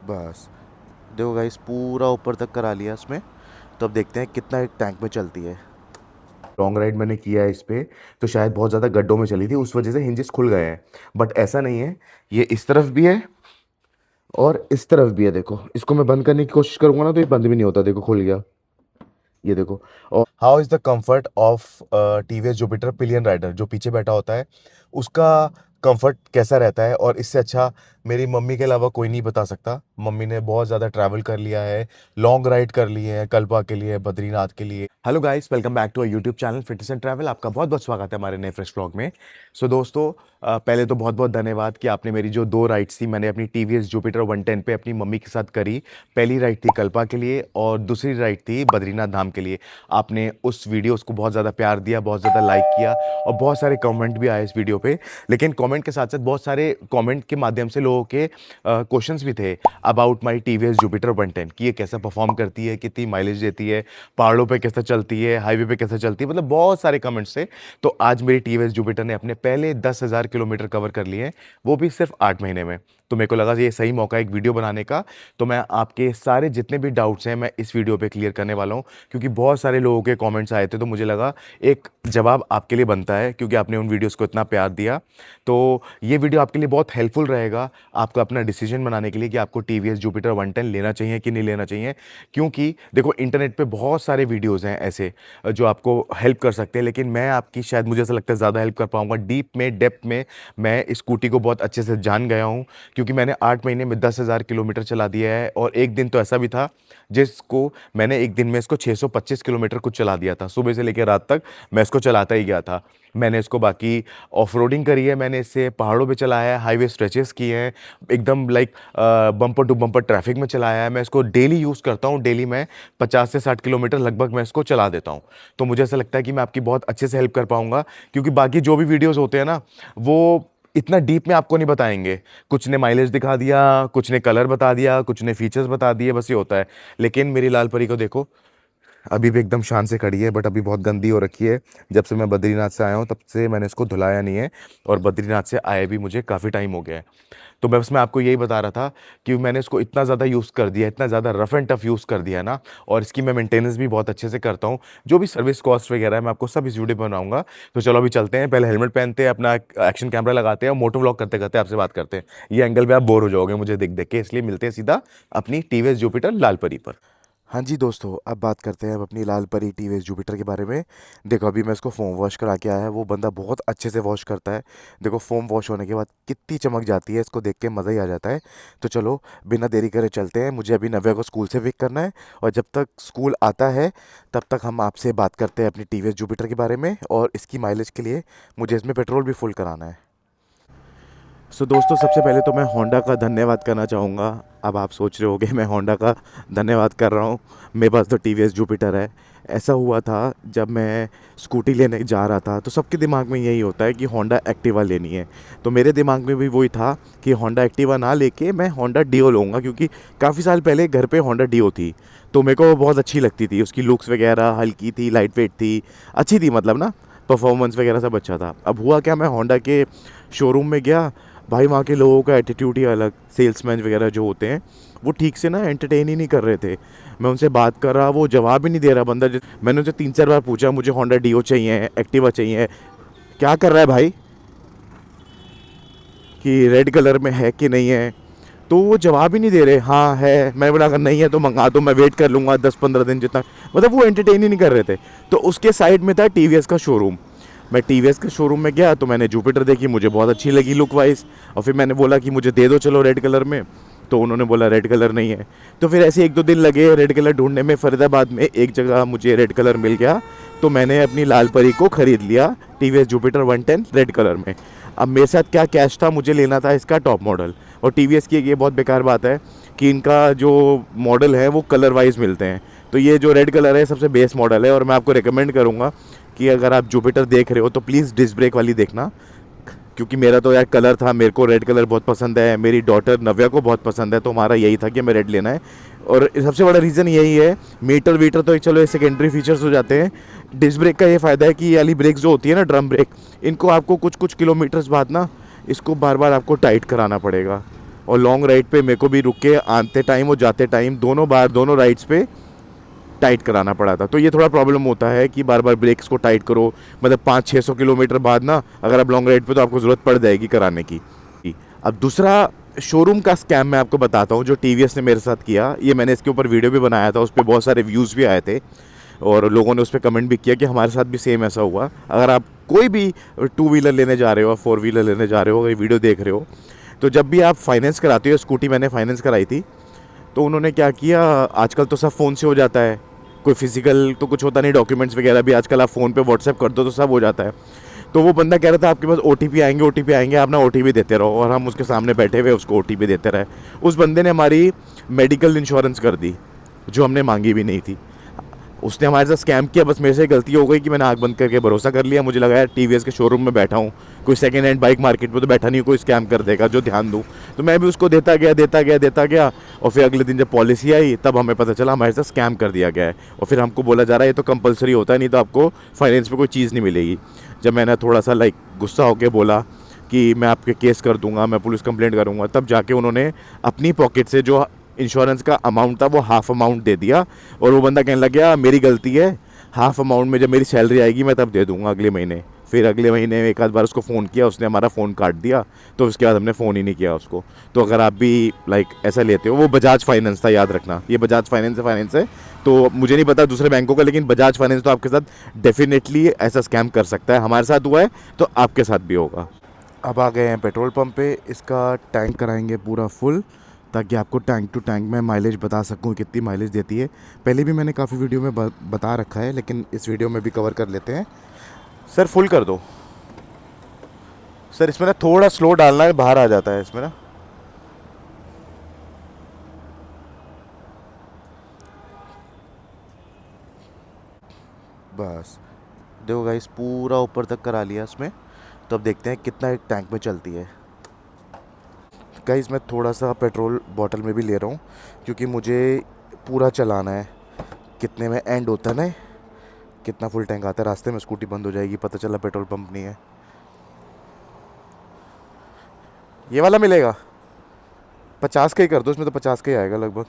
बस देखो गाइस, पूरा ऊपर तक करा लिया इसमें। तो अब देखते हैं कितना एक टैंक में चलती है। लॉन्ग राइड मैंने किया है इस पे, तो शायद बहुत ज़्यादा गड्ढों में चली थी, उस वजह से हिंजेस खुल गए हैं। बट ऐसा नहीं है, ये इस तरफ भी है और इस तरफ भी है। देखो, इसको मैं बंद करने की कोशिश करूंगा ना तो ये बंद भी नहीं होता। देखो, खुल गया। ये देखो। और how is the comfort of TVS Jupiter pillion rider, जो पीछे बैठा होता है उसका कंफर्ट कैसा रहता है, और इससे अच्छा मेरी मम्मी के अलावा कोई नहीं बता सकता। मम्मी ने बहुत ज़्यादा ट्रैवल कर लिया है, लॉन्ग राइड कर लिए हैं, कल्पा के लिए, बद्रीनाथ के लिए। Hello guys, welcome back to a YouTube channel fitness and travel. आपका बहुत बहुत स्वागत है हमारे नए फ्रेश व्लॉग में। सो दोस्तों, पहले तो बहुत बहुत धन्यवाद कि आपने मेरी जो 2 राइड्स थी, मैंने अपनी टीवीएस जुपिटर 110 पे अपनी मम्मी के साथ करी। पहली राइड थी कल्पा के लिए और दूसरी राइड थी बद्रीनाथ धाम के लिए। आपने उस वीडियोस को बहुत ज़्यादा प्यार दिया, बहुत ज़्यादा लाइक किया और बहुत सारे कमेंट भी आए इस वीडियो पे। लेकिन कमेंट के साथ साथ बहुत सारे कमेंट के माध्यम से लोगों के क्वेश्चंस भी थे अबाउट माय टीवीएस जुपिटर 110 कि ये कैसा परफॉर्म करती है, कितनी माइलेज देती है, पहाड़ों पे कैसे चलती है, हाईवे पे कैसे चलती है, मतलब बहुत सारे कमेंट्स थे। तो आज मेरी टीवीएस जुपिटर ने अपने पहले 10,000 किलोमीटर कवर कर लिए हैं, वो भी सिर्फ 8 महीने में। तो मेरे को लगा ये सही मौका है एक वीडियो बनाने का। तो मैं आपके सारे जितने भी डाउट्स हैं मैं इस वीडियो पे क्लियर करने वाला हूँ, क्योंकि बहुत सारे लोगों के कमेंट्स आए थे। तो मुझे लगा एक जवाब आपके लिए बनता है, क्योंकि आपने उन वीडियोस को इतना प्यार दिया। तो ये वीडियो आपके लिए बहुत हेल्पफुल रहेगा आपको अपना डिसीजन बनाने के लिए कि आपको टीवीएस जुपिटर 110 लेना चाहिए कि नहीं लेना चाहिए। क्योंकि देखो, इंटरनेट पे बहुत सारे वीडियोस हैं ऐसे जो आपको हेल्प कर सकते हैं, लेकिन मैं आपकी शायद, मुझे ऐसा लगता है, ज़्यादा हेल्प कर पाऊंगा डीप में, डेप्थ में। मैं इस स्कूटी को बहुत अच्छे से जान गया हूँ, क्योंकि मैंने 8 महीने में 10,000 किलोमीटर चला दिया है। और एक दिन तो ऐसा भी था जिसको मैंने एक दिन में इसको 625 किलोमीटर कुछ चला दिया था। सुबह से लेकर रात तक मैं इसको चलाता ही गया था। मैंने इसको बाकी ऑफ रोडिंग करी है, मैंने इससे पहाड़ों पे चलाया है, हाईवे स्ट्रेचेस किए हैं, एकदम like bumper to bumper traffic में चलाया है। मैं इसको डेली यूज़ करता हूँ, डेली मैं 50 से 60 किलोमीटर लगभग मैं इसको चला देता हूँ। तो मुझे ऐसा लगता है कि मैं आपकी बहुत अच्छे से हेल्प कर पाऊंगा, क्योंकि बाकी जो भी वीडियोज़ होते हैं ना, वो इतना डीप में आपको नहीं बताएंगे। कुछ ने माइलेज दिखा दिया, कुछ ने कलर बता दिया, कुछ ने फीचर्स बता दिए, बस ये होता है। लेकिन मेरी लाल परी को देखो, अभी भी एकदम शान से खड़ी है, बट अभी बहुत गंदी हो रखी है। जब से मैं बद्रीनाथ से आया हूँ तब से मैंने इसको धुलाया नहीं है, और बद्रीनाथ से आए भी मुझे काफ़ी टाइम हो गया है। तो बस मैं आपको यही बता रहा था कि मैंने इसको इतना ज़्यादा यूज़ कर दिया, इतना ज़्यादा रफ एंड टफ यूज़ कर दिया है ना, और इसकी मैं मेंटेनेंस भी बहुत अच्छे से करता हूँ। जो भी सर्विस कॉस्ट वगैरह है मैं आपको सब इस वीडियो में बनाऊंगा। तो चलो अभी चलते हैं, पहले हेलमेट पहनते हैं, अपना एक्शन कैमरा लगाते हैं और मोटो व्लॉग करते करते आपसे बात करते हैं। ये एंगल पे आप बोर हो जाओगे मुझे देख देख के, इसलिए मिलते हैं सीधा अपनी टीवीएस जुपिटर लाल परी पर। हाँ जी दोस्तों, अब बात करते हैं अब अपनी लाल परी टीवीएस जुपिटर के बारे में। देखो, अभी मैं इसको फोम वॉश करा के आया है, वो बंदा बहुत अच्छे से वॉश करता है। देखो, फोम वॉश होने के बाद कितनी चमक जाती है, इसको देख के मज़ा ही आ जाता है। तो चलो बिना देरी करे चलते हैं, मुझे अभी नव्या को स्कूल से पिक करना है। और जब तक स्कूल आता है तब तक हम आपसे बात करते हैं अपनी टीवीएस जुपिटर के बारे में, और इसकी माइलेज के लिए मुझे इसमें पेट्रोल भी फुल कराना है। सो दोस्तों, सबसे पहले तो मैं होंडा का धन्यवाद करना चाहूँगा। अब आप सोच रहे होगे मैं होंडा का धन्यवाद कर रहा हूँ, मेरे पास तो टीवीएस जुपिटर है। ऐसा हुआ था जब मैं स्कूटी लेने जा रहा था, तो सबके दिमाग में यही होता है कि होंडा एक्टिवा लेनी है। तो मेरे दिमाग में भी वही था कि होंडा एक्टिवा ना लेके मैं होंडा डिओ लूँगा, क्योंकि काफ़ी साल पहले घर पे होंडा डिओ थी, तो मेरे को वो बहुत अच्छी लगती थी। उसकी लुक्स वगैरह हल्की थी, लाइट वेट थी, अच्छी थी, मतलब ना परफॉर्मेंस वगैरह सब अच्छा था। अब हुआ क्या, मैं होंडा के शोरूम में गया। भाई, वहाँ के लोगों का एटीट्यूड ही अलग, सेल्समैन वगैरह जो होते हैं वो ठीक से ना एंटरटेन ही नहीं कर रहे थे। मैं उनसे बात कर रहा, वो जवाब ही नहीं दे रहा बंदा। मैंने उनसे 3-4 बार पूछा, मुझे होंडा डिओ चाहिए, एक्टिवा चाहिए, क्या कर रहा है भाई, कि रेड कलर में है कि नहीं है। तो वो जवाब ही नहीं दे रहे। हाँ है, मैंने बोला अगर नहीं है तो मंगा दो, मैं वेट कर लूँगा 10-15 दिन जितना। मतलब वो एंटरटेन ही नहीं कर रहे थे। तो उसके साइड में था टीवीएस का शोरूम। मैं टीवीएस के शोरूम में गया तो मैंने जुपिटर देखी, मुझे बहुत अच्छी लगी लुक वाइज। और फिर मैंने बोला कि मुझे दे दो चलो रेड कलर में। तो उन्होंने बोला रेड कलर नहीं है। तो फिर ऐसे 1-2 दिन लगे रेड कलर ढूंढने में। फरीदाबाद में एक जगह मुझे रेड कलर मिल गया, तो मैंने अपनी लाल परी को ख़रीद लिया, टीवीएस जुपिटर 110 रेड कलर में। अब मेरे साथ क्या कैश था, मुझे लेना था इसका टॉप मॉडल। और टीवीएस की एक ये बहुत बेकार बात है कि इनका जो मॉडल है वो कलर वाइज मिलते हैं। तो ये जो रेड कलर है सबसे बेस्ट मॉडल है, और मैं आपको रिकमेंड करूँगा कि अगर आप जुपिटर देख रहे हो तो प्लीज़ डिस्क ब्रेक वाली देखना, क्योंकि मेरा तो यार कलर था, मेरे को रेड कलर बहुत पसंद है, मेरी डॉटर नव्या को बहुत पसंद है, तो हमारा यही था कि हमें रेड लेना है। और सबसे बड़ा रीज़न यही है। मीटर वीटर तो चलो ये सेकेंडरी फीचर्स हो जाते हैं। डिस्क ब्रेक का ये फ़ायदा है कि ये वाली ब्रेक जो होती है ना, ड्रम ब्रेक, इनको आपको कुछ कुछ किलोमीटर्स बाद ना इसको बार बार आपको टाइट कराना पड़ेगा। और लॉन्ग राइड पे मेरे को भी रुक के आते टाइम और जाते टाइम दोनों बार दोनों राइड्स पे टाइट कराना पड़ा था। तो ये थोड़ा प्रॉब्लम होता है कि बार बार ब्रेक्स को टाइट करो, मतलब 500-600 किलोमीटर बाद ना अगर आप लॉन्ग राइड पे तो आपको ज़रूरत पड़ जाएगी कराने की। अब दूसरा शोरूम का स्कैम मैं आपको बताता हूँ जो टीवीएस ने मेरे साथ किया। ये मैंने इसके ऊपर वीडियो भी बनाया था, उस पर बहुत सारे व्यूज़ भी आए थे और लोगों ने उस पर कमेंट भी किया कि हमारे साथ भी सेम ऐसा हुआ। अगर आप कोई भी टू व्हीलर लेने जा रहे हो, 4 व्हीलर लेने जा रहे हो, अगर वीडियो देख रहे हो, तो जब भी आप फाइनेंस कराते हो, स्कूटी मैंने फाइनेंस कराई थी, तो उन्होंने क्या किया, आजकल तो सब फ़ोन से हो जाता है, कोई फिजिकल तो कुछ होता नहीं, डॉक्यूमेंट्स वगैरह भी आजकल आप फ़ोन पे व्हाट्सएप कर दो तो सब हो जाता है। तो वो बंदा कह रहा था आपके पास ओटीपी आएंगे, ओटीपी आएंगे, आप ना ओटीपी देते रहो, और हम उसके सामने बैठे हुए उसको ओटीपी देते रहे। उस बंदे ने हमारी मेडिकल इंश्योरेंस कर दी जो हमने मांगी भी नहीं थी। उसने हमारे साथ स्कैम किया, बस मेरे से गलती हो गई कि मैंने आँख बंद करके भरोसा कर लिया। मुझे लगा यार टीवीएस के शोरूम में बैठा हूँ, कोई सेकंड हैंड बाइक मार्केट में तो बैठा नहीं, कोई स्कैम कर देगा जो ध्यान दूँ। तो मैं भी उसको देता गया और फिर अगले दिन जब पॉलिसी आई तब हमें पता चला हमारे साथ स्कैम कर दिया गया है। और फिर हमको बोला जा रहा है ये तो कंपलसरी होता है, नहीं तो आपको फाइनेंस पे कोई चीज़ नहीं मिलेगी। जब मैंने थोड़ा सा गुस्सा होकर बोला कि मैं आपके केस कर दूंगा, मैं पुलिस कंप्लेंट करूंगा, तब जाके उन्होंने अपनी पॉकेट से जो इंश्योरेंस का अमाउंट था वो हाफ अमाउंट दे दिया। और वो बंदा कहने लग गया मेरी गलती है, हाफ अमाउंट में जब मेरी सैलरी आएगी मैं तब दे दूंगा अगले महीने। फिर अगले महीने एक आध बार उसको फ़ोन किया, उसने हमारा फ़ोन काट दिया, तो उसके बाद हमने फ़ोन ही नहीं किया उसको। तो अगर आप भी ऐसा लेते हो, वो बजाज फाइनेंस था, याद रखना, ये बजाज फाइनेंस है। तो मुझे नहीं पता दूसरे बैंकों का, लेकिन बजाज फाइनेंस तो आपके साथ डेफिनेटली ऐसा स्कैम कर सकता है। हमारे साथ हुआ है तो आपके साथ भी होगा। अब आ गए हैं पेट्रोल पंप पे, इसका टैंक कराएंगे पूरा फुल ताकि आपको टैंक टू टैंक में माइलेज बता सकूं कितनी माइलेज देती है। पहले भी मैंने काफ़ी वीडियो में बता रखा है, लेकिन इस वीडियो में भी कवर कर लेते हैं। सर फुल कर दो सर, इसमें ना थोड़ा स्लो डालना है, बाहर आ जाता है इसमें ना। बस देखो गाइस, पूरा ऊपर तक करा लिया इसमें। तो अब देखते हैं कितना एक टैंक में चलती है। गाइस मैं थोड़ा सा पेट्रोल बॉटल में भी ले रहा हूँ क्योंकि मुझे पूरा चलाना है। कितने में एंड होता है ना, कितना फुल टैंक आता है, रास्ते में स्कूटी बंद हो जाएगी, पता चला पेट्रोल पंप नहीं है। ये वाला मिलेगा 50 का ही कर दो, इसमें तो 50 का ही आएगा लगभग।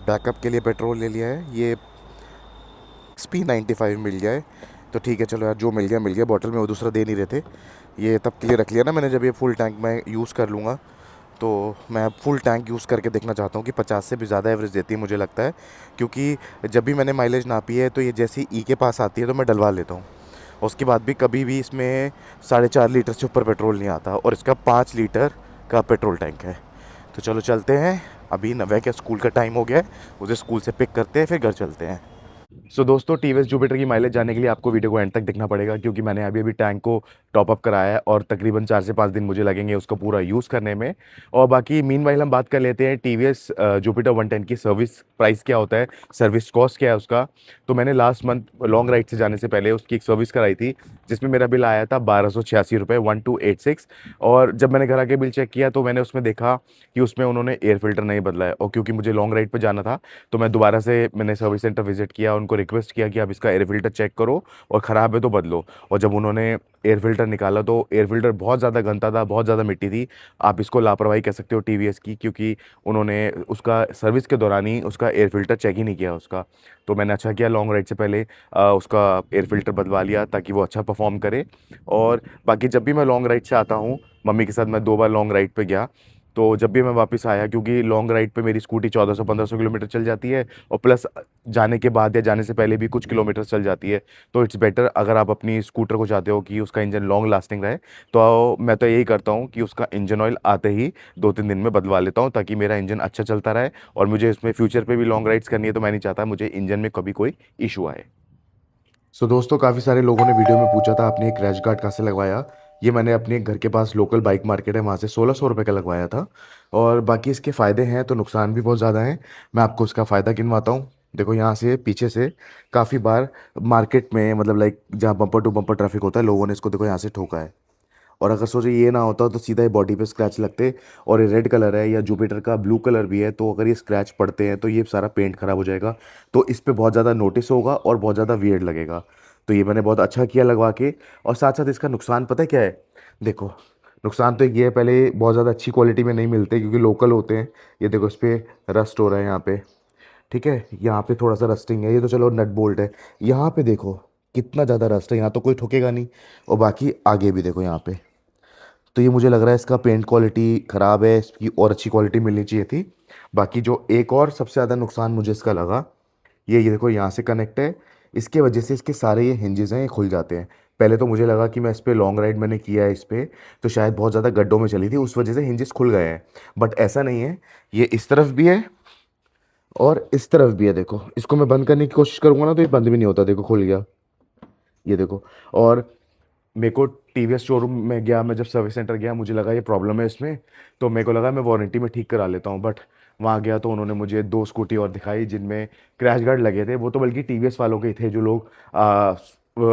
बैकअप के लिए पेट्रोल ले लिया है, ये XP95 मिल जाए तो ठीक है। चलो यार, जो मिल गया बॉटल में, वो दूसरा दे नहीं रहे थे। ये तब के लिए रख लिया ना मैंने, जब ये फुल टैंक मैं यूज़ कर लूँगा तो मैं फुल टैंक यूज़ करके देखना चाहता हूँ कि 50 से भी ज़्यादा एवरेज देती है मुझे लगता है। क्योंकि जब भी मैंने माइलेज नापी है तो ये जैसी ई के पास आती है तो मैं डलवा लेता हूँ, और उसके बाद भी कभी भी इसमें 4.5 लीटर से ऊपर पेट्रोल नहीं आता, और इसका 5 लीटर का पेट्रोल टैंक है। तो चलो चलते हैं, अभी नव्या के स्कूल का टाइम हो गया है, उसे स्कूल से पिक करते हैं, फिर घर चलते हैं। दोस्तों, टीवीएस जुपिटर की माइलेज जानने के लिए आपको वीडियो को एंड तक देखना पड़ेगा, क्योंकि मैंने अभी अभी टैंक को टॉप अप कराया है और तकरीबन 4 से 5 दिन मुझे लगेंगे उसको पूरा यूज़ करने में। और बाकी मीनवाइल हम बात कर लेते हैं टीवीएस जुपिटर 110 की सर्विस प्राइस क्या होता है, सर्विस कॉस्ट क्या है उसका। तो मैंने लास्ट मंथ लॉन्ग राइड से जाने से पहले उसकी एक सर्विस कराई थी, जिसमें मेरा बिल आया था 1286 रुपये, 1286। और जब मैंने घर आके बिल चेक किया तो मैंने उसमें देखा कि उसमें उन्होंने एयर फिल्टर नहीं बदला है। और क्योंकि मुझे लॉन्ग राइड पर जाना था तो मैं दोबारा से मैंने सर्विस सेंटर विजिट किया, उनको रिक्वेस्ट किया कि आप इसका एयर फिल्टर चेक करो और ख़राब है तो बदलो। और जब उन्होंने एयर फिल्टर निकाला तो एयर फिल्टर बहुत ज़्यादा गंदा था, बहुत ज़्यादा मिट्टी थी। आप इसको लापरवाही कह सकते हो टीवीएस की, क्योंकि उन्होंने उसका सर्विस के दौरान ही उसका एयर फिल्टर चेक ही नहीं किया उसका। तो मैंने अच्छा किया, लॉन्ग राइड से पहले उसका एयर फिल्टर बदलवा लिया ताकि वो अच्छा परफॉर्म करे। और बाकी जब भी मैं लॉन्ग राइड से आता हूँ, मम्मी के साथ मैं 2 बार लॉन्ग राइड पे गया, तो जब भी मैं वापस आया, क्योंकि लॉन्ग राइड पे मेरी स्कूटी 1400-1500 किलोमीटर चल जाती है, और प्लस जाने के बाद या जाने से पहले भी कुछ किलोमीटर चल जाती है। तो इट्स बेटर, अगर आप अपनी स्कूटर को चाहते हो कि उसका इंजन लॉन्ग लास्टिंग रहे, तो मैं तो यही करता हूँ कि उसका इंजन ऑयल आते ही 2-3 दिन में बदलवा लेता हूँ, ताकि मेरा इंजन अच्छा चलता रहे। और मुझे इसमें फ्यूचर पे भी लॉन्ग राइड्स करनी है, तो मैं नहीं चाहता मुझे इंजन में कभी कोई इशू आए। दोस्तों, काफ़ी सारे लोगों ने वीडियो में पूछा था आपने एक क्रैश गार्ड कहाँ से लगवाया। ये मैंने अपने घर के पास लोकल बाइक मार्केट है, वहाँ से 1600 रुपये का लगवाया था। और बाकी इसके फ़ायदे हैं तो नुकसान भी बहुत ज़्यादा हैं। मैं आपको इसका फ़ायदा गिनवाता हूँ। देखो, यहाँ से पीछे से काफ़ी बार मार्केट में, मतलब जहाँ बम्पर टू बम्पर ट्रैफिक होता है, लोगों ने इसको देखो यहाँ से ठोका है। और अगर सोचो ये ना होता तो सीधा ही बॉडी पे स्क्रैच लगते। और ये रेड कलर है, या जुपिटर का ब्लू कलर भी है, तो अगर ये स्क्रैच पड़ते हैं तो ये सारा पेंट खराब हो जाएगा। तो इस पे बहुत ज़्यादा नोटिस होगा और बहुत ज़्यादा वियर्ड लगेगा। तो ये मैंने बहुत अच्छा किया लगवा के। और साथ साथ इसका नुकसान पता है क्या है, देखो, नुकसान तो ये है, पहले बहुत ज़्यादा अच्छी क्वालिटी में नहीं मिलते क्योंकि लोकल होते हैं। ये देखो इस पे रस्ट हो रहा है यहाँ पे, ठीक है, यहाँ पे थोड़ा सा रस्टिंग है, ये तो चलो नट बोल्ट है। यहाँ पे देखो कितना ज़्यादा रस्ट है, यहाँ तो कोई ठुकेगा नहीं। और बाकी आगे भी देखो यहाँ पे, तो ये मुझे लग रहा है इसका पेंट क्वालिटी ख़राब है, इसकी और अच्छी क्वालिटी मिलनी चाहिए थी। बाकी जो एक और सबसे ज़्यादा नुकसान मुझे इसका लगा, ये देखो यहाँ से कनेक्ट है, इसके वजह से इसके सारे ये हिंजेस हैं ये खुल जाते हैं। पहले तो मुझे लगा कि मैं इस पे लॉन्ग राइड मैंने किया है इस पे, तो शायद बहुत ज़्यादा गड्ढों में चली थी उस वजह से हिंजेस खुल गए हैं। बट ऐसा नहीं है, ये इस तरफ भी है और इस तरफ भी है। देखो इसको मैं बंद करने की कोशिश करूंगा ना तो ये बंद भी नहीं होता, देखो खुल गया, ये देखो। और मेरे को टीवीएस शोरूम में गया, मैं जब सर्विस सेंटर गया मुझे लगा ये प्रॉब्लम है इसमें, तो मेरे को लगा मैं वारंटी में ठीक करा लेता हूँ। बट वहाँ गया तो उन्होंने मुझे दो स्कूटी और दिखाई जिनमें क्रैश गार्ड लगे थे, वो तो बल्कि टीवीएस वालों के ही थे, जो लोग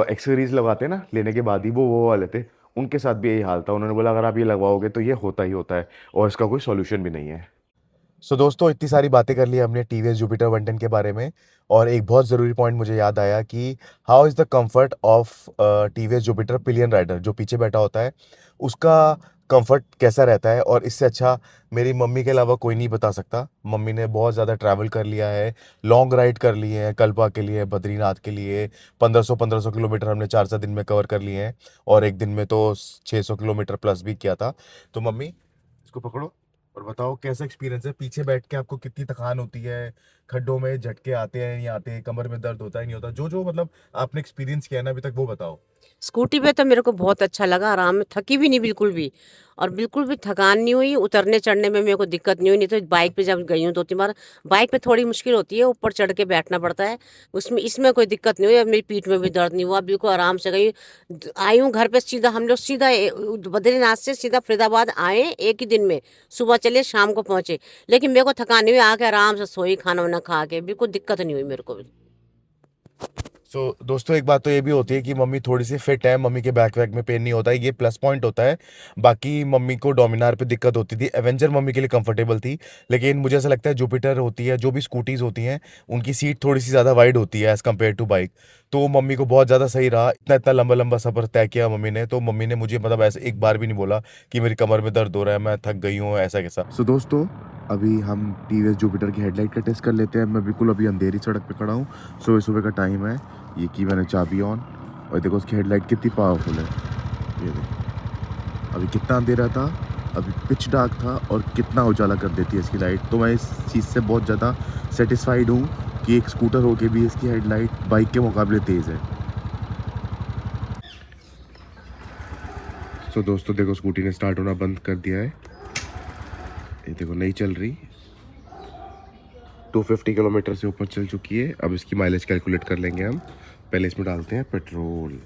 एक्सेसरीज लगाते हैं ना लेने के बाद ही, वो वाले थे। उनके साथ भी यही हाल था, उन्होंने बोला अगर आप ये लगवाओगे तो ये होता ही होता है और इसका कोई सॉल्यूशन भी नहीं है। सो दोस्तों, इतनी सारी बातें कर ली हमने टीवीएस जुपिटर 110 के बारे में, और एक बहुत ज़रूरी पॉइंट मुझे याद आया कि how is the comfort of TVS Jupiter pillion rider, जो पीछे बैठा होता है उसका कंफर्ट कैसा रहता है। और इससे अच्छा मेरी मम्मी के अलावा कोई नहीं बता सकता। मम्मी ने बहुत ज़्यादा ट्रैवल कर लिया है, लॉन्ग राइड कर लिए हैं, कल्पा के लिए, बद्रीनाथ के लिए, 1500 किलोमीटर हमने 4 दिन में कवर कर लिए हैं, और एक दिन में तो 600 किलोमीटर प्लस भी किया था। तो मम्मी, इसको पकड़ो और बताओ कैसा एक्सपीरियंस है, पीछे बैठ के आपको कितनी थकान होती है, खड्डों में झटके आते हैं नहीं आते, कमर में दर्द होता है नहीं होता, जो जो मतलब आपने एक्सपीरियंस किया है ना अभी तक वो बताओ। स्कूटी पे तो मेरे को बहुत अच्छा लगा, आराम में थकी भी नहीं बिल्कुल भी। और बिल्कुल भी थकान नहीं हुई, उतरने चढ़ने में मेरे को दिक्कत नहीं हुई। नहीं तो बाइक पे जब गई हूँ 2-3 बार, बाइक पे थोड़ी मुश्किल होती है, ऊपर चढ़ के बैठना पड़ता है। उसमें इसमें कोई दिक्कत नहीं हुई, अब मेरी पीठ में भी दर्द नहीं हुआ, बिल्कुल आराम से गई। आई हूँ घर पे सीधा, हम लोग सीधा बद्रीनाथ से सीधा फरीदाबाद आए एक ही दिन में। सुबह चले शाम को पहुंचे, लेकिन मेरे को थकान नहीं हुई, आके आराम से सोई, खाना वाना खा के, बिल्कुल दिक्कत नहीं हुई मेरे को भी। दोस्तों, एक बात तो ये भी होती है कि मम्मी थोड़ी सी फिट है, मम्मी के बैक वैक में पेन नहीं होता है, ये प्लस पॉइंट होता है। बाकी मम्मी को डोमिनार पे दिक्कत होती थी, एवेंजर मम्मी के लिए कंफर्टेबल थी, लेकिन मुझे ऐसा लगता है जुपिटर होती है, जो भी स्कूटीज होती हैं उनकी सीट थोड़ी सी ज़्यादा वाइड होती है एज़ कम्पेयर टू बाइक। तो मम्मी को बहुत ज़्यादा सही रहा, इतना इतना लंबा लंबा सफ़र तय किया मम्मी ने, तो मम्मी ने मुझे मतलब ऐसे एक बार भी नहीं बोला कि मेरी कमर में दर्द हो रहा है, मैं थक गई हूँ, ऐसा कैसा। दोस्तों, अभी हम टीवीएस जुपिटर की हेडलाइट का टेस्ट कर लेते हैं। मैं बिल्कुल अभी अंधेरी सड़क पे खड़ा हूँ, सुबह सुबह का टाइम है। ये की मैंने चाबी ऑन, और देखो उसकी हेडलाइट कितनी पावरफुल है। ये देखो, अभी कितना अंधेरा था, अभी पिच डार्क था, और कितना उजाला कर देती है इसकी लाइट। तो मैं इस चीज़ से बहुत ज़्यादा सेटिस्फाइड हूँ कि एक स्कूटर होके भी इसकी हेडलाइट बाइक के मुकाबले तेज़ है। दोस्तों देखो, स्कूटी ने स्टार्ट होना बंद कर दिया है, ये देखो नहीं चल रही। 250 किलोमीटर से ऊपर चल चुकी है। अब इसकी माइलेज कैलकुलेट कर लेंगे हम। पहले इसमें डालते हैं पेट्रोल।